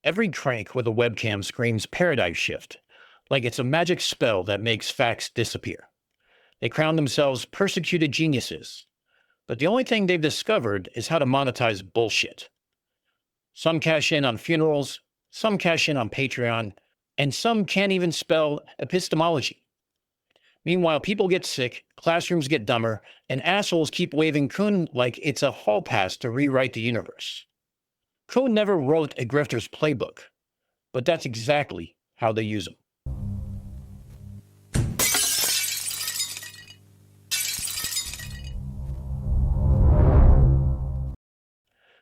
Every crank with a webcam screams paradigm shift, like it's a magic spell that makes facts disappear. They crown themselves persecuted geniuses, but the only thing they've discovered is how to monetize bullshit. Some cash in on funerals, some cash in on Patreon, and some can't even spell epistemology. Meanwhile, people get sick, classrooms get dumber, and assholes keep waving Kuhn like it's a hall pass to rewrite the universe. Kuhn never wrote a grifter's playbook, but that's exactly how they use them.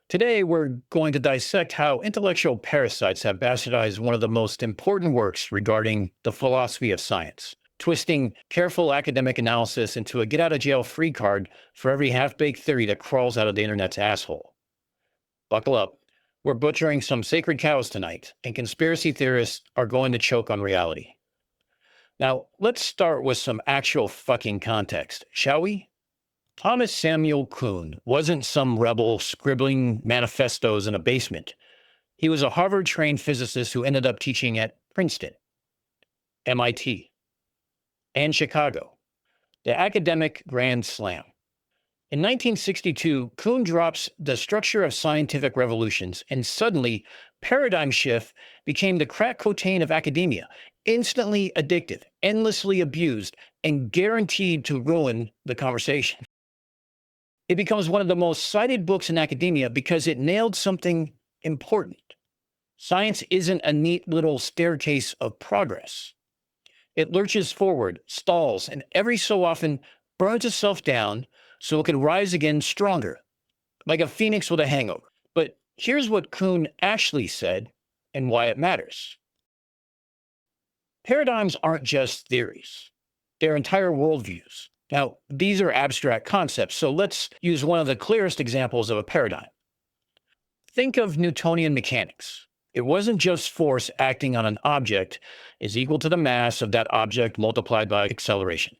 Today, we're going to dissect how intellectual parasites have bastardized one of the most important works regarding the philosophy of science, twisting careful academic analysis into a get-out-of-jail-free card for every half-baked theory that crawls out of the internet's asshole. Buckle up. We're butchering some sacred cows tonight, and conspiracy theorists are going to choke on reality. Now, let's start with some actual fucking context, shall we? Thomas Samuel Kuhn wasn't some rebel scribbling manifestos in a basement. He was a Harvard-trained physicist who ended up teaching at Princeton, MIT, and Chicago. The academic grand slam. In 1962, Kuhn drops the structure of scientific revolutions, and suddenly, paradigm shift became the crack cocaine of academia, instantly addictive, endlessly abused, and guaranteed to ruin the conversation. It becomes one of the most cited books in academia because it nailed something important. Science isn't a neat little staircase of progress. It lurches forward, stalls, and every so often burns itself down so it can rise again stronger, like a phoenix with a hangover. But here's what Kuhn actually said and why it matters. Paradigms aren't just theories. They're entire worldviews. Now, these are abstract concepts, so let's use one of the clearest examples of a paradigm. Think of Newtonian mechanics. It wasn't just force acting on an object is equal to the mass of that object multiplied by acceleration.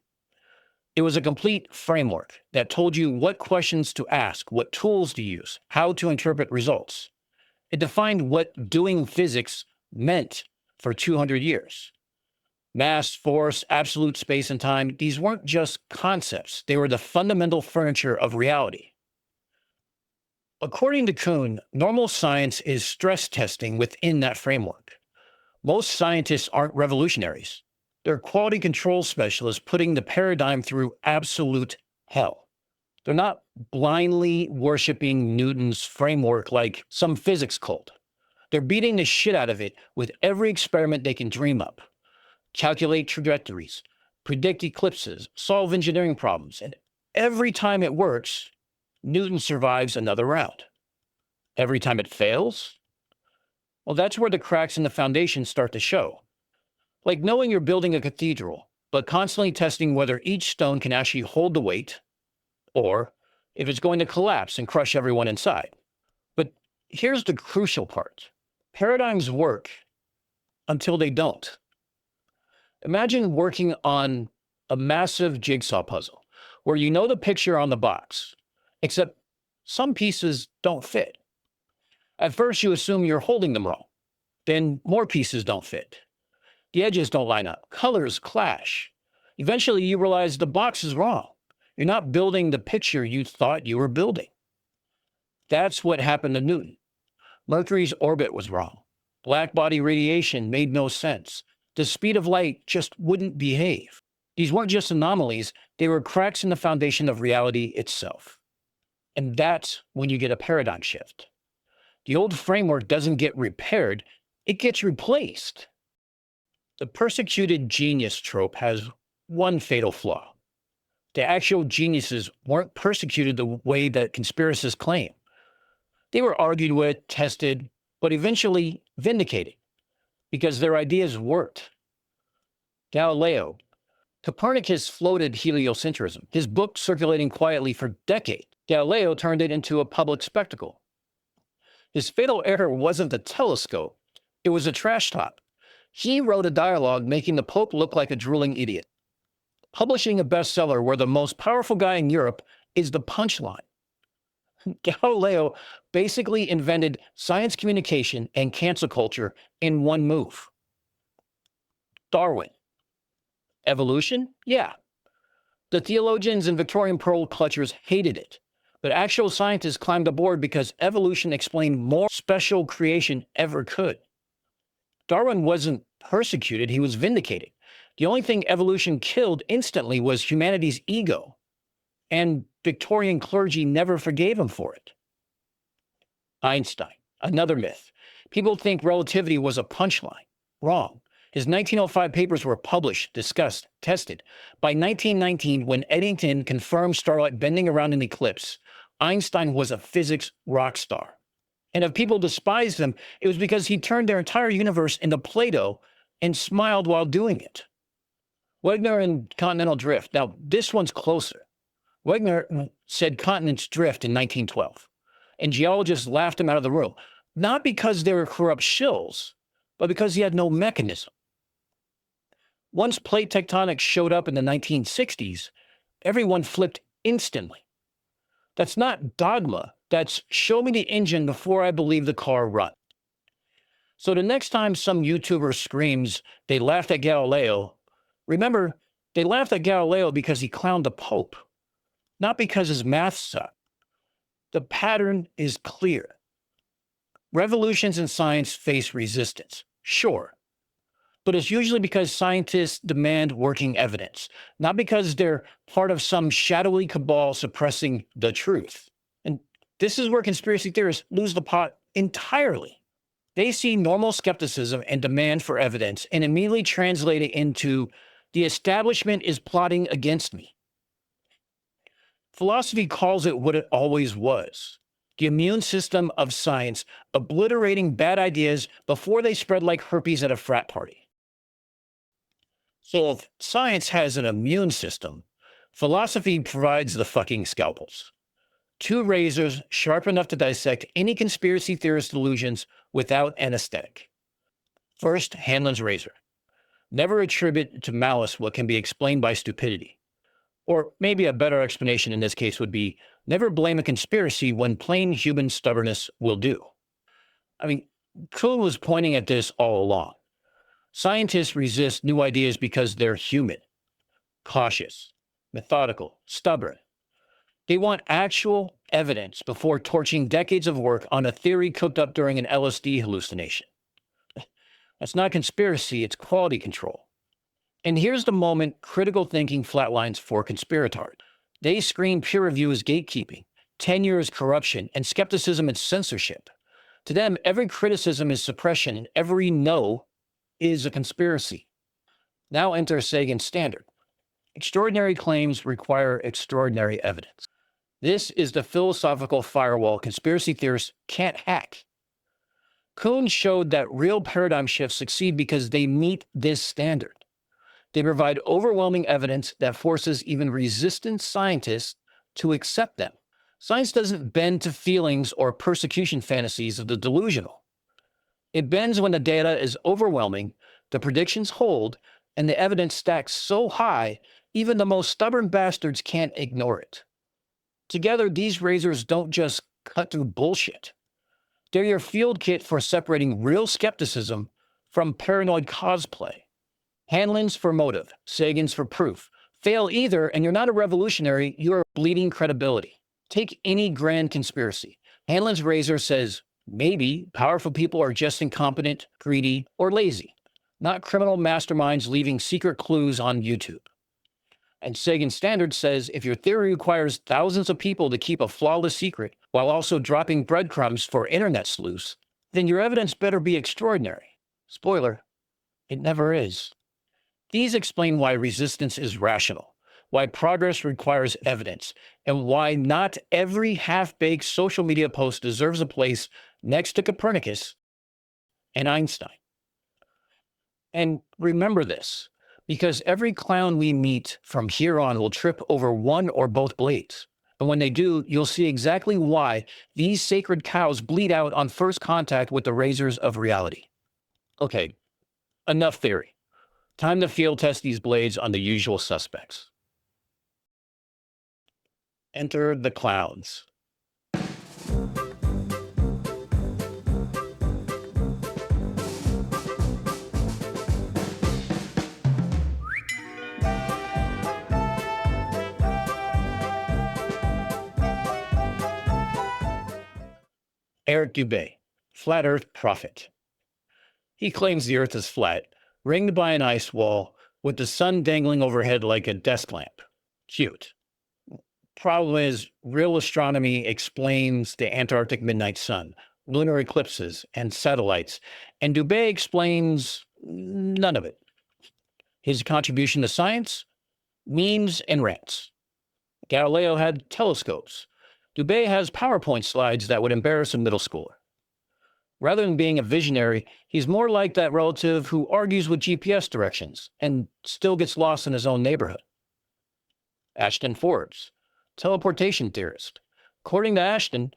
It was a complete framework that told you what questions to ask, what tools to use, how to interpret results. It defined what doing physics meant for 200 years. Mass, force, absolute space and time, these weren't just concepts. They were the fundamental furniture of reality. According to Kuhn, normal science is stress testing within that framework. Most scientists aren't revolutionaries. They're quality control specialists putting the paradigm through absolute hell. They're not blindly worshiping Newton's framework like some physics cult. They're beating the shit out of it with every experiment they can dream up. Calculate trajectories, predict eclipses, solve engineering problems, and every time it works, Newton survives another round. Every time it fails, well, that's where the cracks in the foundation start to show. Like knowing you're building a cathedral, but constantly testing whether each stone can actually hold the weight, or if it's going to collapse and crush everyone inside. But here's the crucial part. Paradigms work until they don't. Imagine working on a massive jigsaw puzzle where you know the picture on the box, except some pieces don't fit. At first, you assume you're holding them wrong. Then more pieces don't fit. The edges don't line up. Colors clash. Eventually, you realize the box is wrong. You're not building the picture you thought you were building. That's what happened to Newton. Mercury's orbit was wrong. Black body radiation made no sense. The speed of light just wouldn't behave. These weren't just anomalies, they were cracks in the foundation of reality itself. And that's when you get a paradigm shift. The old framework doesn't get repaired, it gets replaced. The persecuted genius trope has one fatal flaw. The actual geniuses weren't persecuted the way that conspiracists claim. They were argued with, tested, but eventually vindicated, because their ideas worked. Galileo. Copernicus floated heliocentrism, his book circulating quietly for decades. Galileo turned it into a public spectacle. His fatal error wasn't the telescope, it was a trash top. He wrote a dialogue making the Pope look like a drooling idiot. Publishing a bestseller where the most powerful guy in Europe is the punchline. Galileo basically invented science communication and cancel culture in one move. Darwin. Evolution? Yeah. The theologians and Victorian pearl clutchers hated it. But actual scientists climbed aboard because evolution explained more special creation ever could. Darwin wasn't persecuted, he was vindicated. The only thing evolution killed instantly was humanity's ego, and Victorian clergy never forgave him for it. Einstein, another myth. People think relativity was a punchline. Wrong. His 1905 papers were published, discussed, tested. By 1919, when Eddington confirmed starlight bending around an eclipse, Einstein was a physics rock star. And if people despised him, it was because he turned their entire universe into Play-Doh and smiled while doing it. Wegener and continental drift. Now, this one's closer. Wegener said continents drift in 1912, and geologists laughed him out of the room, not because they were corrupt shills, but because he had no mechanism. Once plate tectonics showed up in the 1960s, everyone flipped instantly. That's not dogma. That's show me the engine before I believe the car runs. So the next time some YouTuber screams they laughed at Galileo, remember, they laughed at Galileo because he clowned the Pope, not because his math sucked. The pattern is clear. Revolutions in science face resistance, sure, but it's usually because scientists demand working evidence, not because they're part of some shadowy cabal suppressing the truth. And this is where conspiracy theorists lose the plot entirely. They see normal skepticism and demand for evidence and immediately translate it into the establishment is plotting against me. Philosophy calls it what it always was. The immune system of science, obliterating bad ideas before they spread like herpes at a frat party. So if science has an immune system, philosophy provides the fucking scalpels. Two razors sharp enough to dissect any conspiracy theorist delusions without anesthetic. First, Hanlon's razor. Never attribute to malice what can be explained by stupidity. Or maybe a better explanation in this case would be, never blame a conspiracy when plain human stubbornness will do. I mean, Kuhn was pointing at this all along. Scientists resist new ideas because they're human, cautious, methodical, stubborn. They want actual evidence before torching decades of work on a theory cooked up during an LSD hallucination. That's not conspiracy, it's quality control. And here's the moment critical thinking flatlines for conspirators. They scream peer review is gatekeeping, tenure is corruption, and skepticism is censorship. To them, every criticism is suppression, and every no is a conspiracy. Now enter Sagan Standard. Extraordinary claims require extraordinary evidence. This is the philosophical firewall conspiracy theorists can't hack. Kuhn showed that real paradigm shifts succeed because they meet this standard. They provide overwhelming evidence that forces even resistant scientists to accept them. Science doesn't bend to feelings or persecution fantasies of the delusional. It bends when the data is overwhelming, the predictions hold, and the evidence stacks so high, even the most stubborn bastards can't ignore it. Together, these razors don't just cut through bullshit. They're your field kit for separating real skepticism from paranoid cosplay. Hanlon's for motive, Sagan's for proof. Fail either, and you're not a revolutionary, you're bleeding credibility. Take any grand conspiracy. Hanlon's razor says, maybe powerful people are just incompetent, greedy, or lazy, not criminal masterminds leaving secret clues on YouTube. And Sagan Standard says if your theory requires thousands of people to keep a flawless secret while also dropping breadcrumbs for internet sleuths, then your evidence better be extraordinary. Spoiler, it never is. These explain why resistance is rational, why progress requires evidence, and why not every half-baked social media post deserves a place next to Copernicus and Einstein. And remember this, because every clown we meet from here on will trip over one or both blades. And when they do, you'll see exactly why these sacred cows bleed out on first contact with the razors of reality. Okay, enough theory. Time to field test these blades on the usual suspects. Enter the clowns. Eric Dubay, flat earth prophet. He claims the earth is flat, ringed by an ice wall, with the sun dangling overhead like a desk lamp. Cute. Problem is, real astronomy explains the Antarctic midnight sun, lunar eclipses, and satellites, and Dubay explains none of it. His contribution to science? Memes and rants. Galileo had telescopes. Dubay has PowerPoint slides that would embarrass a middle schooler. Rather than being a visionary, he's more like that relative who argues with GPS directions and still gets lost in his own neighborhood. Ashton Forbes, teleportation theorist. According to Ashton,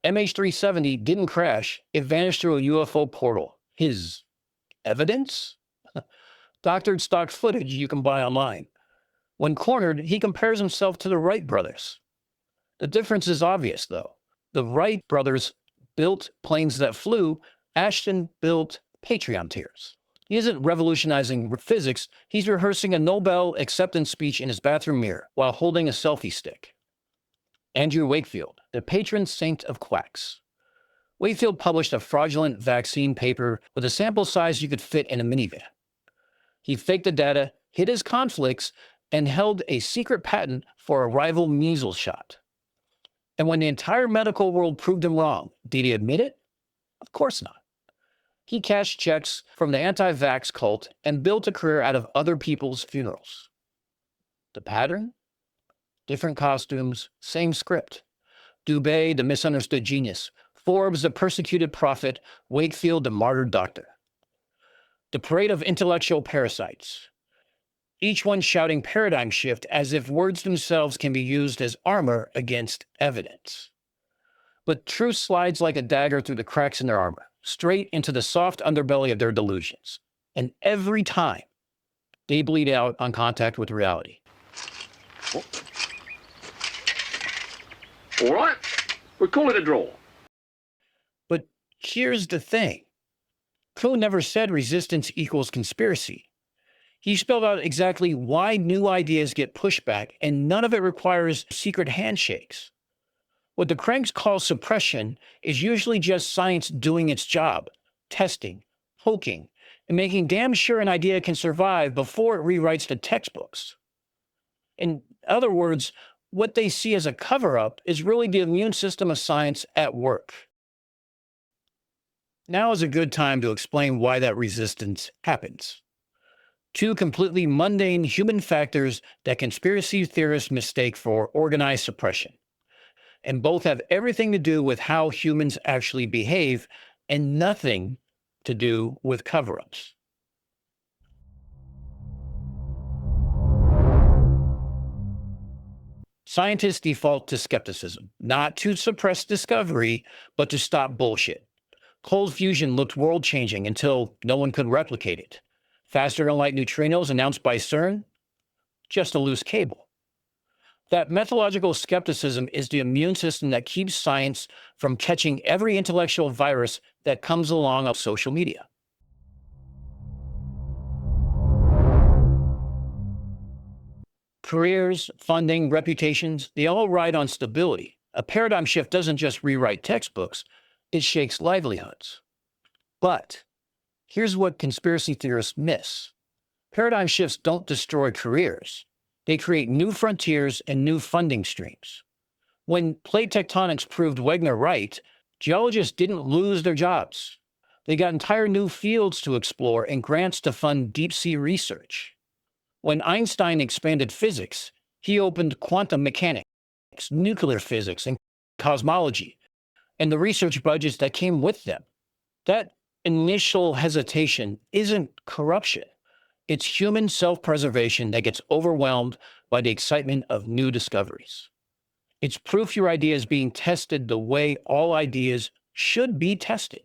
MH370 didn't crash, it vanished through a UFO portal. His evidence? Doctored stock footage you can buy online. When cornered, he compares himself to the Wright brothers. The difference is obvious, though. The Wright brothers built planes that flew. Ashton built Patreon tiers. He isn't revolutionizing physics. He's rehearsing a Nobel acceptance speech in his bathroom mirror while holding a selfie stick. Andrew Wakefield, the patron saint of quacks. Wakefield published a fraudulent vaccine paper with a sample size you could fit in a minivan. He faked the data, hid his conflicts, and held a secret patent for a rival measles shot. And when the entire medical world proved him wrong, did he admit it? Of course not. He cashed checks from the anti-vax cult and built a career out of other people's funerals. The pattern? Different costumes, same script. Dubay, the misunderstood genius. Forbes, the persecuted prophet. Wakefield, the martyred doctor. The parade of intellectual parasites. Each one shouting paradigm shift as if words themselves can be used as armor against evidence. But truth slides like a dagger through the cracks in their armor, straight into the soft underbelly of their delusions. And every time, they bleed out on contact with reality. All right, we'll call it a draw. But here's the thing. Kuhn never said resistance equals conspiracy. He spelled out exactly why new ideas get pushback, and none of it requires secret handshakes. What the cranks call suppression is usually just science doing its job, testing, poking, and making damn sure an idea can survive before it rewrites the textbooks. In other words, what they see as a cover-up is really the immune system of science at work. Now is a good time to explain why that resistance happens. Two completely mundane human factors that conspiracy theorists mistake for organized suppression. And both have everything to do with how humans actually behave and nothing to do with cover-ups. Scientists default to skepticism, not to suppress discovery, but to stop bullshit. Cold fusion looked world-changing until no one could replicate it. Faster-than-light neutrinos announced by CERN? Just a loose cable. That methodological skepticism is the immune system that keeps science from catching every intellectual virus that comes along on social media. Careers, funding, reputations, they all ride on stability. A paradigm shift doesn't just rewrite textbooks, it shakes livelihoods. But here's what conspiracy theorists miss. Paradigm shifts don't destroy careers. They create new frontiers and new funding streams. When plate tectonics proved Wegener right, geologists didn't lose their jobs. They got entire new fields to explore and grants to fund deep-sea research. When Einstein expanded physics, he opened quantum mechanics, nuclear physics, and cosmology, and the research budgets that came with them. That initial hesitation isn't corruption. It's human self-preservation that gets overwhelmed by the excitement of new discoveries. It's proof your idea is being tested the way all ideas should be tested.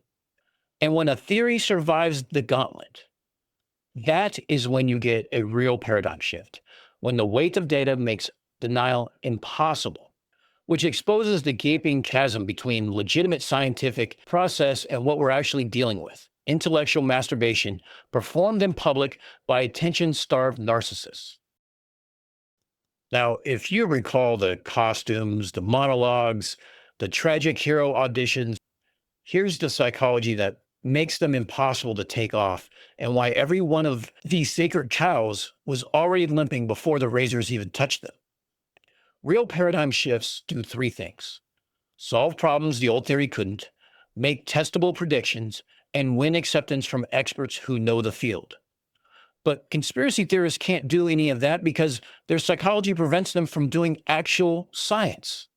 And when a theory survives the gauntlet, that is when you get a real paradigm shift, when the weight of data makes denial impossible, which exposes the gaping chasm between legitimate scientific process and what we're actually dealing with, intellectual masturbation performed in public by attention-starved narcissists. Now, if you recall the costumes, the monologues, the tragic hero auditions, Here's the psychology that makes them impossible to take off and why every one of these sacred cows was already limping before the razors even touched them. Real paradigm shifts do three things: solve problems the old theory couldn't, make testable predictions, and win acceptance from experts who know the field. But conspiracy theorists can't do any of that because their psychology prevents them from doing actual science.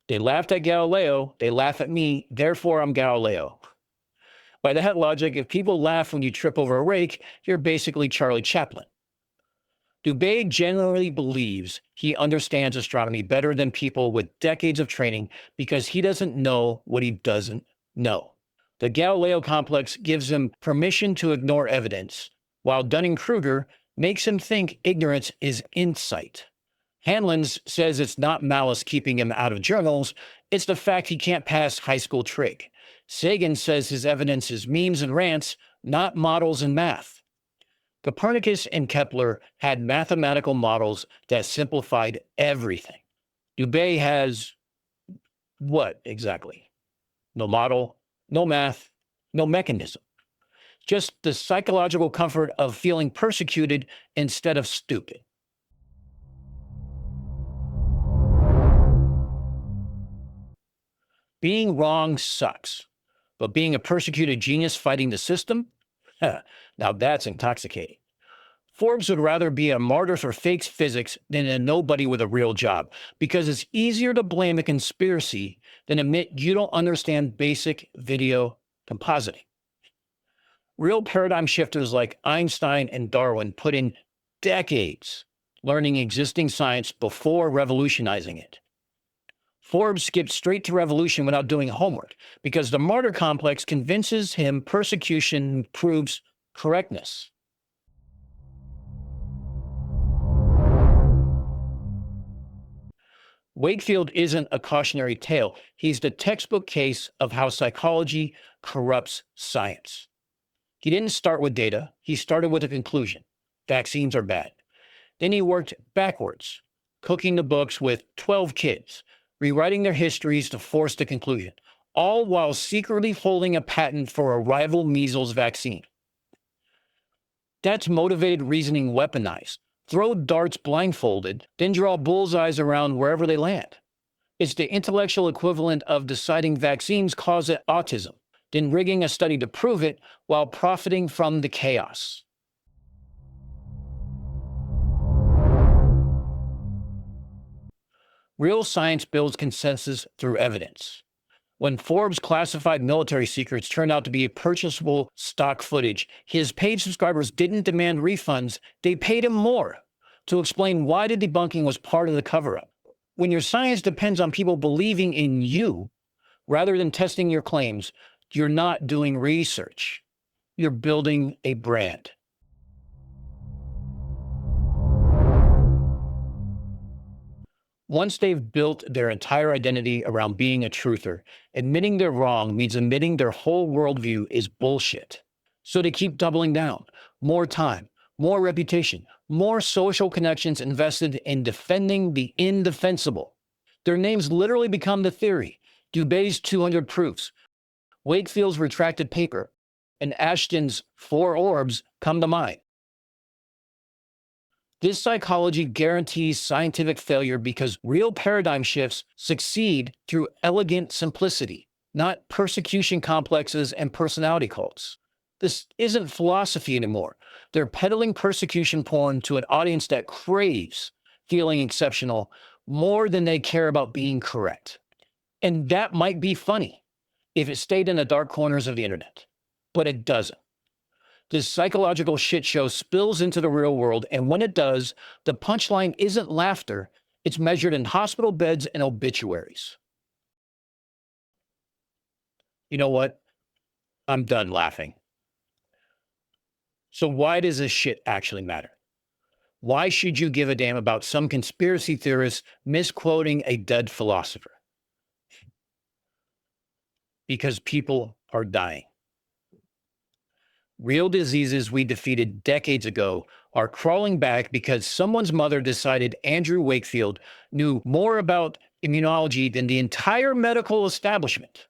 They laughed at Galileo, they laugh at me, therefore I'm Galileo. By that logic, if people laugh when you trip over a rake, you're basically Charlie Chaplin. Dubay generally believes he understands astronomy better than people with decades of training because he doesn't know what he doesn't know. The Galileo complex gives him permission to ignore evidence, while Dunning-Kruger makes him think ignorance is insight. Hanlon says it's not malice keeping him out of journals, it's the fact he can't pass high school trig. Sagan says his evidence is memes and rants, not models and math. Copernicus and Kepler had mathematical models that simplified everything. Dubay has what exactly? No model, no math, no mechanism. Just the psychological comfort of feeling persecuted instead of stupid. Being wrong sucks, but being a persecuted genius fighting the system? Now that's intoxicating. Forbes would rather be a martyr for fake physics than a nobody with a real job, because it's easier to blame a conspiracy than admit you don't understand basic video compositing. Real paradigm shifters like Einstein and Darwin put in decades learning existing science before revolutionizing it. Forbes skipped straight to revolution without doing homework because the martyr complex convinces him persecution proves correctness. Wakefield isn't a cautionary tale. He's the textbook case of how psychology corrupts science. He didn't start with data. He started with a conclusion. Vaccines are bad. Then he worked backwards, cooking the books with 12 kids, rewriting their histories to force the conclusion, all while secretly holding a patent for a rival measles vaccine. That's motivated reasoning weaponized. Throw darts blindfolded, then draw bullseyes around wherever they land. It's the intellectual equivalent of deciding vaccines cause autism, then rigging a study to prove it while profiting from the chaos. Real science builds consensus through evidence. When Forbes' classified military secrets turned out to be purchasable stock footage, his paid subscribers didn't demand refunds, they paid him more to explain why the debunking was part of the cover-up. When your science depends on people believing in you rather than testing your claims, you're not doing research. You're building a brand. Once they've built their entire identity around being a truther, admitting they're wrong means admitting their whole worldview is bullshit. So they keep doubling down. More time, more reputation, more social connections invested in defending the indefensible. Their names literally become the theory. Dubay's 200 proofs, Wakefield's retracted paper, and Ashton's 4 orbs come to mind. This psychology guarantees scientific failure because real paradigm shifts succeed through elegant simplicity, not persecution complexes and personality cults. This isn't philosophy anymore. They're peddling persecution porn to an audience that craves feeling exceptional more than they care about being correct. And that might be funny if it stayed in the dark corners of the internet, but it doesn't. This psychological shit show spills into the real world, and when it does, the punchline isn't laughter, it's measured in hospital beds and obituaries. You know what? I'm done laughing. So why does this shit actually matter? Why should you give a damn about some conspiracy theorist misquoting a dead philosopher? Because people are dying. Real diseases we defeated decades ago are crawling back because someone's mother decided Andrew Wakefield knew more about immunology than the entire medical establishment.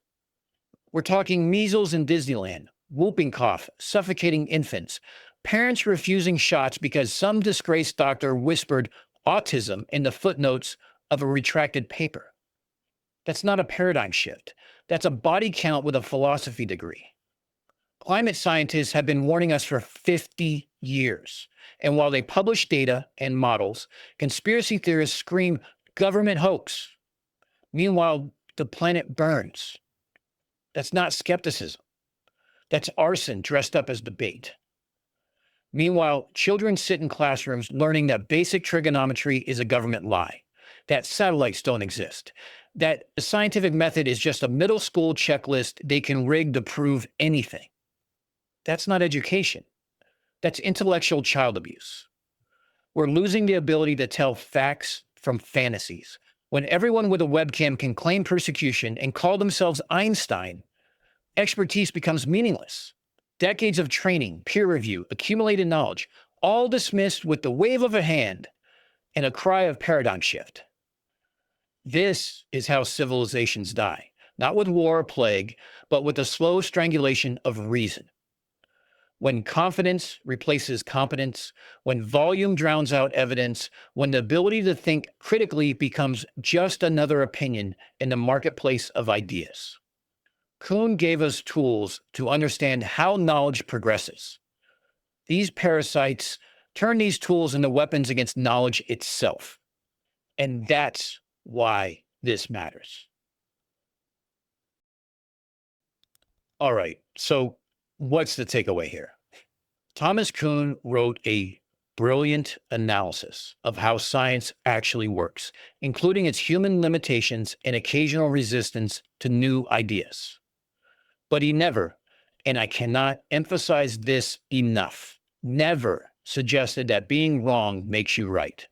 We're talking measles in Disneyland, whooping cough, suffocating infants, parents refusing shots because some disgraced doctor whispered autism in the footnotes of a retracted paper. That's not a paradigm shift. That's a body count with a philosophy degree. Climate scientists have been warning us for 50 years. And while they publish data and models, conspiracy theorists scream government hoax. Meanwhile, the planet burns. That's not skepticism. That's arson dressed up as debate. Meanwhile, children sit in classrooms learning that basic trigonometry is a government lie, that satellites don't exist, that the scientific method is just a middle school checklist they can rig to prove anything. That's not education. That's intellectual child abuse. We're losing the ability to tell facts from fantasies. When everyone with a webcam can claim persecution and call themselves Einstein, expertise becomes meaningless. Decades of training, peer review, accumulated knowledge, all dismissed with the wave of a hand and a cry of paradigm shift. This is how civilizations die, not with war or plague, but with the slow strangulation of reason. When confidence replaces competence, when volume drowns out evidence, when the ability to think critically becomes just another opinion in the marketplace of ideas. Kuhn gave us tools to understand how knowledge progresses. These parasites turn these tools into weapons against knowledge itself. And that's why this matters. All right, so what's the takeaway here? Thomas Kuhn wrote a brilliant analysis of how science actually works, including its human limitations and occasional resistance to new ideas. But he never, and I cannot emphasize this enough, never suggested that being wrong makes you right,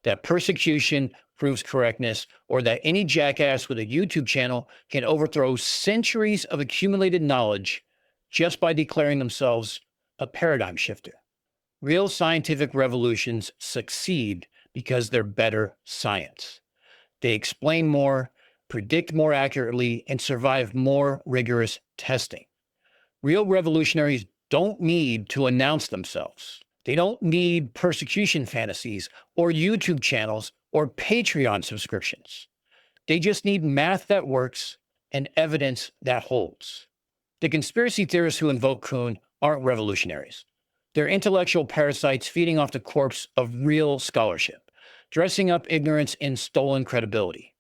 that persecution proves correctness, or that any jackass with a YouTube channel can overthrow centuries of accumulated knowledge just by declaring themselves a paradigm shifter. Real scientific revolutions succeed because they're better science. They explain more, predict more accurately, and survive more rigorous testing. Real revolutionaries don't need to announce themselves. They don't need persecution fantasies or YouTube channels or Patreon subscriptions. They just need math that works and evidence that holds. The conspiracy theorists who invoke Kuhn aren't revolutionaries. They're intellectual parasites feeding off the corpse of real scholarship, dressing up ignorance in stolen credibility.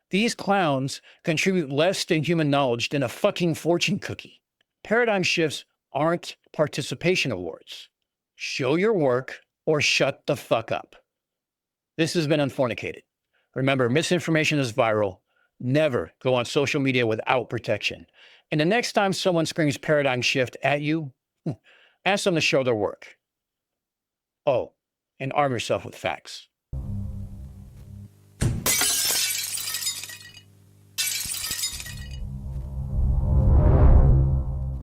These clowns contribute less to human knowledge than a fucking fortune cookie. Paradigm shifts aren't participation awards. Show your work or shut the fuck up. This has been Unfornicated. Remember, misinformation is viral. Never go on social media without protection. And the next time someone screams paradigm shift at you, ask them to show their work. Oh, and arm yourself with facts.